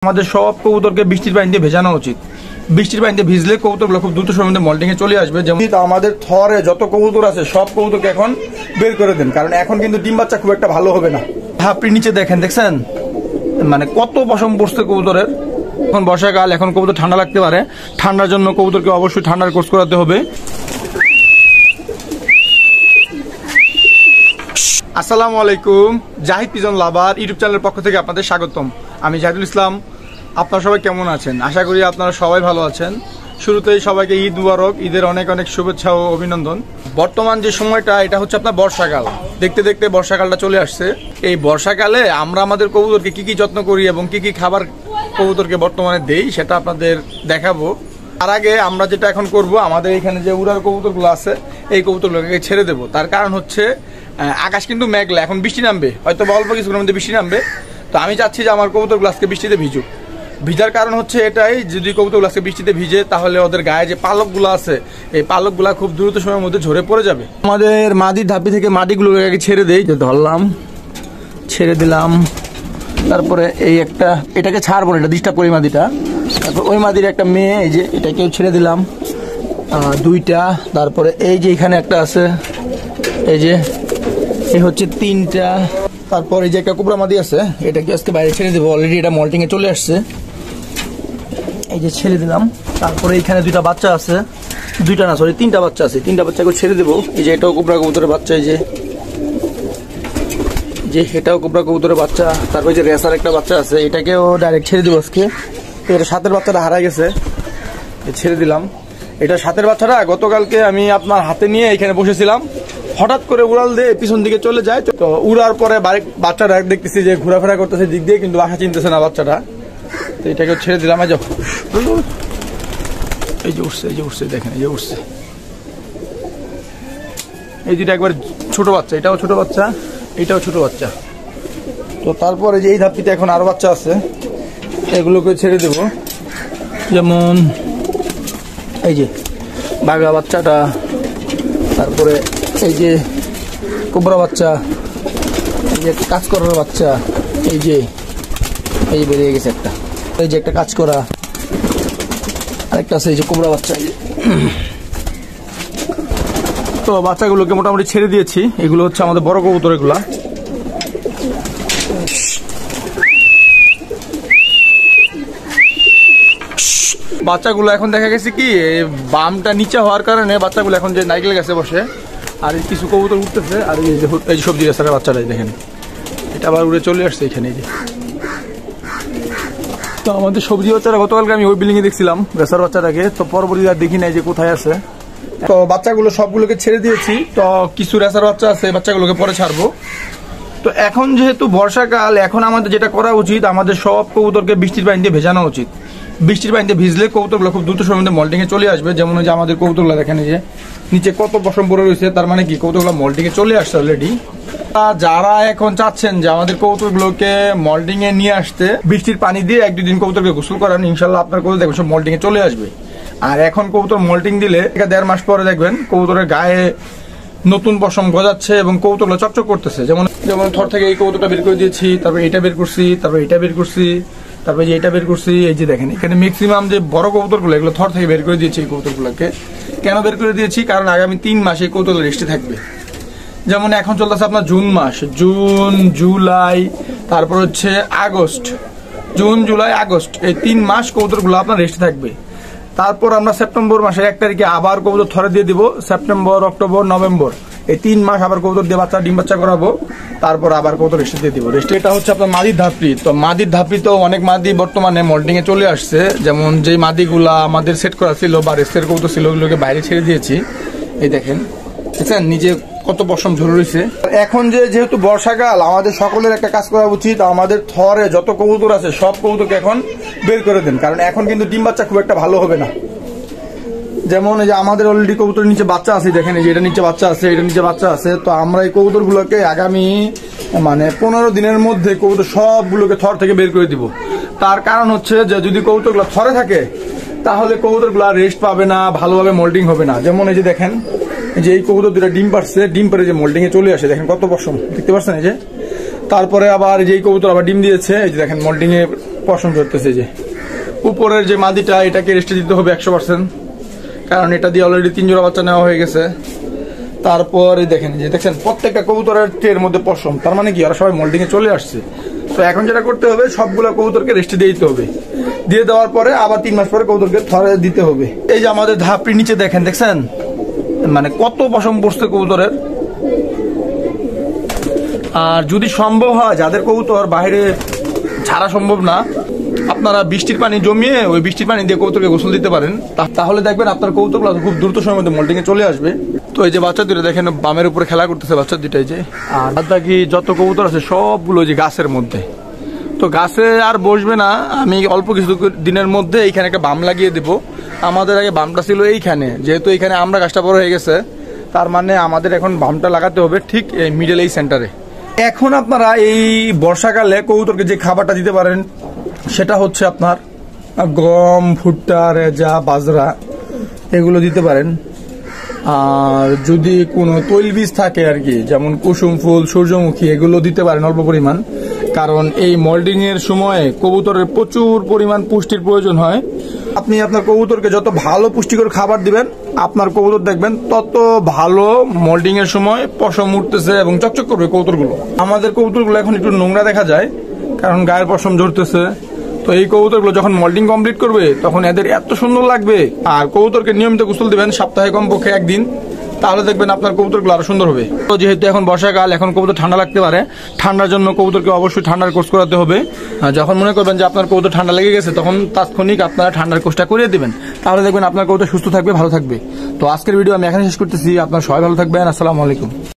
আমাদের সব কবুতরকে বৃষ্টির পানিতে ভেজানো উচিত। বৃষ্টির পানিতে ভিজলে কবুতরগুলো খুব দ্রুত সময়ের মধ্যে মল্টিং এ চলে আসবে। যেমন আমাদের থরে যত কবুতর আছে সব কবুতরকে এখন বের করে দেন, কারণ এখন কিন্তু ডিম বাচ্চা খুব একটা ভালো হবে না। আপনি নিচে দেখছেন মানে কত পশম পড়ছে কবুতরের। এখন বর্ষাকাল, এখন কবুতর ঠান্ডা লাগতে পারে, ঠান্ডার জন্য কবুতরকে অবশ্যই ঠান্ডার কোর্স করাতে হবে। আসসালামু আলাইকুম, জাহিদ পিজন লাভার ইউটিউব চ্যানেলের পক্ষ থেকে আপনাদের স্বাগতম। আমি জাহিদুল ইসলাম। আপনারা সবাই কেমন আছেন? আশা করি আপনারা সবাই ভালো আছেন। শুরুতেই সবাইকে ঈদ মুবারক, ঈদের অনেক অনেক শুভেচ্ছা ও অভিনন্দন। বর্তমান যে সময়টা এটা হচ্ছে আপনার বর্ষাকাল। দেখতে দেখতে বর্ষাকালটা চলে আসছে। এই বর্ষাকালে আমরা আমাদের কবুতরকে কি কি যত্ন করি এবং কি কি খাবার কবুতরকে বর্তমানে দেই সেটা আপনাদের দেখাবো। তার আগে আমরা যেটা এখন করব, আমাদের এখানে যে উড়ার কবুতরগুলো আছে এই কবুতরগুলোকে ছেড়ে দেবো। তার কারণ হচ্ছে আকাশ কিন্তু মেঘলা, এখন বৃষ্টি নামবে, হয়তো অল্প কিছুক্ষণের মধ্যে বৃষ্টি নামবে। তো আমি চাচ্ছি যে আমার কবুতরগুলো আজকে বৃষ্টিতে ভিজুক। ভিজার কারণ হচ্ছে এটাই, যদি কবুতরগুলো আজকে বৃষ্টিতে ভিজে তাহলে ওদের গায়ে যে পালকগুলো আছে এই পালকগুলো খুব দ্রুত সময়ের মধ্যে ঝরে পড়ে যাবে। আমাদের মাদির ধাপি থেকে মাটিগুলোকে ছেড়ে দেই, যে ধরলাম ছেড়ে দিলাম। তারপরে এই একটা এটাকে ছাড়বো না, এটা ডিস্টার্ব করি মাদিটা। তারপর ওই মাদির একটা মেয়ে, এই যে এটাকেও ছেড়ে দিলাম দুইটা। তারপরে এই যে এখানে একটা আছে, এই যে এই হচ্ছে তিনটা। তারপর এই যে একটা কুবরা মাদি আছে, এটাকে আজকে বাইরে ছেড়ে দেবো। অলরেডি এটা মল্টিং এ চলে আসছে, এই যে ছেড়ে দিলাম। তারপরে এখানে দুইটা বাচ্চা আছে, দুইটা না সরি তিনটা বাচ্চা আছে, তিনটা বাচ্চাকে ছেড়ে দেবো। এই যে এটাও কুবরা কবুতরের বাচ্চা, এই যে এটাও কুবরা কবুতরের বাচ্চা। তারপর যে রেসার একটা বাচ্চা আছে, এটাকেও ডাইরেক্ট ছেড়ে দেবো আজকে। এটা সাতের বাচ্চাটা হারা গেছে, ছেড়ে দিলাম। এটা সাতের বাচ্চাটা গতকালকে আমি আপনার হাতে নিয়ে এখানে বসেছিলাম, হঠাৎ করে উড়াল দিয়ে পিছন দিকে চলে যায়। তো উড়ার পরে বাচ্চাটা দেখতেছি যে ঘোরাফেরা করতেছে দিক দিয়ে, কিন্তু বাসা চিনতেছে না বাচ্চাটা। তো এটাকে ছেড়ে দিলাম। এই যে উঠছে, এই যে উঠছে, দেখেন এই যে উঠছে। এই দুটা একবার ছোট বাচ্চা, এটাও ছোট বাচ্চা, এটাও ছোট বাচ্চা। তো তারপরে যে এই ধাপটিতে এখন আরো বাচ্চা আছে, এগুলোকে ছেড়ে দেব। যেমন এই যে বাঘা বাচ্চাটা, তারপরে এই যে কোবরা বাচ্চা, এই যে কাজ করার বাচ্চা, এই যে এই বেরিয়ে গেছে একটা, এই যে একটা কাজ করা, আরেকটা আছে এই যে কোবরা বাচ্চা। তো বাচ্চাগুলোকে মোটামুটি ছেড়ে দিয়েছি। এগুলো হচ্ছে আমাদের বড় কবুতর। এগুলা বাচ্চাগুলো এখন দেখা গেছে কি বামটা নিচে হওয়ার কারণে বাচ্চাগুলো এখন যে নাইকেল গাছে বসে, আর কিছু কবুতর উঠতেছে। আর এই যে সবজি গাছের বাচ্চাটাই দেখেন, এটা আবার উড়ে চলে আসছে এখানে। এই যে তো আমাদের সবজি বাচ্চারা গতকালকে আমি ওই বিল্ডিং এ দেখছিলাম রেসার বাচ্চাটাকে, তো পরবর্তী আর দেখি নাই যে কোথায় আছে। তো বাচ্চাগুলো সবগুলোকে ছেড়ে দিয়েছি। তো কিছু রেসার বাচ্চা আছে, বাচ্চাগুলোকে পরে ছাড়বো। তো এখন যেহেতু বর্ষাকাল, এখন আমাদের যেটা করা উচিত, আমাদের সব কবুতরকে বৃষ্টির পানিতে ভেজানো উচিত। বৃষ্টির পানিতে ভিজলে কবুতরগুলো খুব দ্রুত সময়ের মধ্যে মল্টিং এ চলে আসবে। যেমন যে আমাদের কবুতরগুলো দেখেন যে নিচে কত পশম পড়ে রয়েছে, তার মানে কি কবুতরগুলো মল্টিং এ চলে আসছে অলরেডি। যারা এখন চাচ্ছেন যে আমাদের কবুতরগুলোকে মল্টিং এ নিয়ে আসতে, বৃষ্টির পানি দিয়ে এক দুদিন কবুতরকে গোসল করান, ইনশাল্লাহ আপনার কবুতর দেখবেন সব মল্টিং এ চলে আসবে। আর এখন কবুতর মল্টিং দিলে 1.5 মাস পরে দেখবেন কবুতরের গায়ে নতুন পশম গজাচ্ছে এবং কবুতরগুলো চকচক করতেছে। যেমন থর থেকে এই কবুতরটা বের করে দিয়েছি, তারপর এটা বের করছি, তারপর এটা বের করছি, তারপরে যে এটা বের করছি। এই যে দেখেন এখানে ম্যাক্সিমাম যে বড় কবুতরগুলো এগুলো থর থেকে বের করে দিয়েছি। এই কবুতরগুলোকে কেন বের করে দিয়েছি, কারণ আগামী 3 মাস এই কবুতরগুলো রেস্টে থাকবে। যেমন এখন চলতেছে আপনার জুন মাস, জুন জুলাই, তারপর হচ্ছে আগস্ট, জুন জুলাই আগস্ট, এই 3 মাস কবুতরগুলো আপনার রেস্টে থাকবে। তারপর আমরা সেপ্টেম্বর মাসের 1 তারিখে আবার কবুতর থরে দিয়ে দিব। সেপ্টেম্বর, অক্টোবর, নভেম্বর, এই 3 মাস আবার কবুতর দিয়ে ডিম বাচ্চা করাবো। তারপর আবার কবুতর রেস্টে দিয়ে দিব। রেস্টে এটা হচ্ছে আপনার মাদির ধাপড়ি। তো মাদির ধাপড়িতেও অনেক মাদি বর্তমানে মল্টিং এ চলে আসছে। যেমন যেই মাদিগুলা আমাদের সেট করা ছিল বা রেস্টের কবুতর ছিল, ওগুলোকে বাইরে ছেড়ে দিয়েছি। এই দেখেন দেখছেন নিজে কত পশম ঝরে রয়েছে। এখন যেহেতু বর্ষাকাল, আমাদের সকলের একটা কাজ করা উচিত, আমাদের থরে যত কবুতর আছে সব কবুতরকে এখন বের করে দেন, কারণ এখন কিন্তু ডিম বাচ্চা খুব একটা ভালো হবে না। যেমন এই যে আমাদের অলরেডি কবুতরের নিচে বাচ্চা আছে, দেখেন এই যে এটা নিচে বাচ্চা আছে, এটা নিচে বাচ্চা আছে। তো আমরা এই কবুতরগুলোকে আগামী 15 দিনের মধ্যে কবুতর সবগুলোকে থর থেকে বের করে দিব। তার কারণ হচ্ছে যে যদি কবুতরগুলো থরে থাকে তাহলে কবুতরগুলো রেস্ট পাবে না, ভালোভাবে মোল্ডিং হবে না। যেমন এই যে দেখেন এই যে এই কবুতর দুটা ডিম পারছে, ডিম পেরে যে মোল্ডিং এ চলে আসে, দেখেন কত পশম দেখতে পাচ্ছেন। এই যে তারপরে আবার যেই কবুতর আবার ডিম দিয়েছে, এই যে দেখেন মোল্ডিং এ পশম ধরতেছে। যে উপরের যে মাদিটা এটাকে রেস্টে দিতে হবে 100%, কারণ এটা দিয়ে অলরেডি 3 জোড়া বাচ্চা নেওয়া হয়ে গেছে। তারপরে দেখেন যে দেখছেন প্রত্যেকটা কবুতরের ট্রের মধ্যে পশম, তার মানে কি ওরা সবাই মোল্ডিং এ চলে আসছে। তো এখন যেটা করতে হবে সবগুলো কবুতরকে রেস্টে দিয়ে দিতে হবে, দিয়ে দেওয়ার পরে আবার 3 মাস পরে কবুতরকে ধরে দিতে হবে। এই যে আমাদের ধাপড়ির নিচে দেখছেন মানে কত পশম পড়ছে কবুতরের। আর যদি সম্ভব হয় যাদের কবুতর বাইরে ছাড়া সম্ভব না, আপনারা বৃষ্টির পানি জমিয়ে ওই বৃষ্টির পানি দিয়ে কবুতরকে গোসল দিতে পারেন, তাহলে দেখবেন আপনার কবুতরগুলো খুব দ্রুত সময়ের মধ্যে মোল্ডিং এ চলে আসবে। তো এই যে বাচ্চা দুটো দেখেন বামের উপরে খেলা করতেছে বাচ্চা দুটাই যে। আর বাকি যত কবুতর আছে সবগুলো যে গাছের মধ্যে, তো গাছে আর বসবে না। আমি অল্প কিছু দিনের মধ্যে এইখানে একটা বাম লাগিয়ে দেবো। আমাদের আগে বামটা ছিল এইখানে, যেহেতু এইখানে আমরা গাছটা বড় হয়ে গেছে, তার মানে আমাদের এখন বামটা লাগাতে হবে ঠিক এই মিডল এই সেন্টারে। এখন আপনারা এই বর্ষাকালে কবুতরকে যে খাবারটা দিতে পারেন সেটা হচ্ছে আপনার গম, ভুট্টা, রেজা, বাজরা এগুলো দিতে পারেন। আর যদি কোনো তৈলবীজ থাকে আর কি, যেমন কুসুম ফুল, সূর্যমুখী, এগুলো দিতে পারেন অল্প পরিমাণ, কারণ এই মোল্ডিং এর সময় কবুতরের প্রচুর পরিমাণ পুষ্টির প্রয়োজন হয়। আপনি আপনার কবুতরকে যত ভালো পুষ্টিকর খাবার দিবেন আপনার কবুতর দেখবেন তত ভালো মোল্ডিং এর সময় পশম উঠতেছে এবং চকচক করবে কবুতরগুলো। আমাদের কবুতরগুলো এখন একটু নোংরা দেখা যায় কারণ গায়ের পশম ঝরতেছে। তো এই কবুতরগুলো যখন মোল্ডিং কমপ্লিট করবে তখন এদের এত সুন্দর লাগবে। আর কবুতরকে নিয়মিত গোসল দিবেন সপ্তাহে কমপক্ষে 1 দিন, তাহলে দেখবেন আপনার কবুতরগুলো আরো সুন্দর হবে। তো যেহেতু এখন বর্ষাকাল, এখন কবুতর ঠান্ডা লাগতে পারে, ঠান্ডার জন্য কবুতরকে অবশ্যই ঠান্ডার কোর্স করাতে হবে। যখন মনে করবেন যে আপনার কবুতর ঠান্ডা লেগে গেছে তখন তাৎক্ষণিক আপনারা ঠান্ডার কোর্সটা করিয়ে দিবেন, তাহলে দেখবেন আপনার কবুতর সুস্থ থাকবে, ভালো থাকবে। তো আজকের ভিডিও আমি এখানে শেষ করতেছি। আপনার সবাই ভালো থাকবেন। আসসালামু আলাইকুম।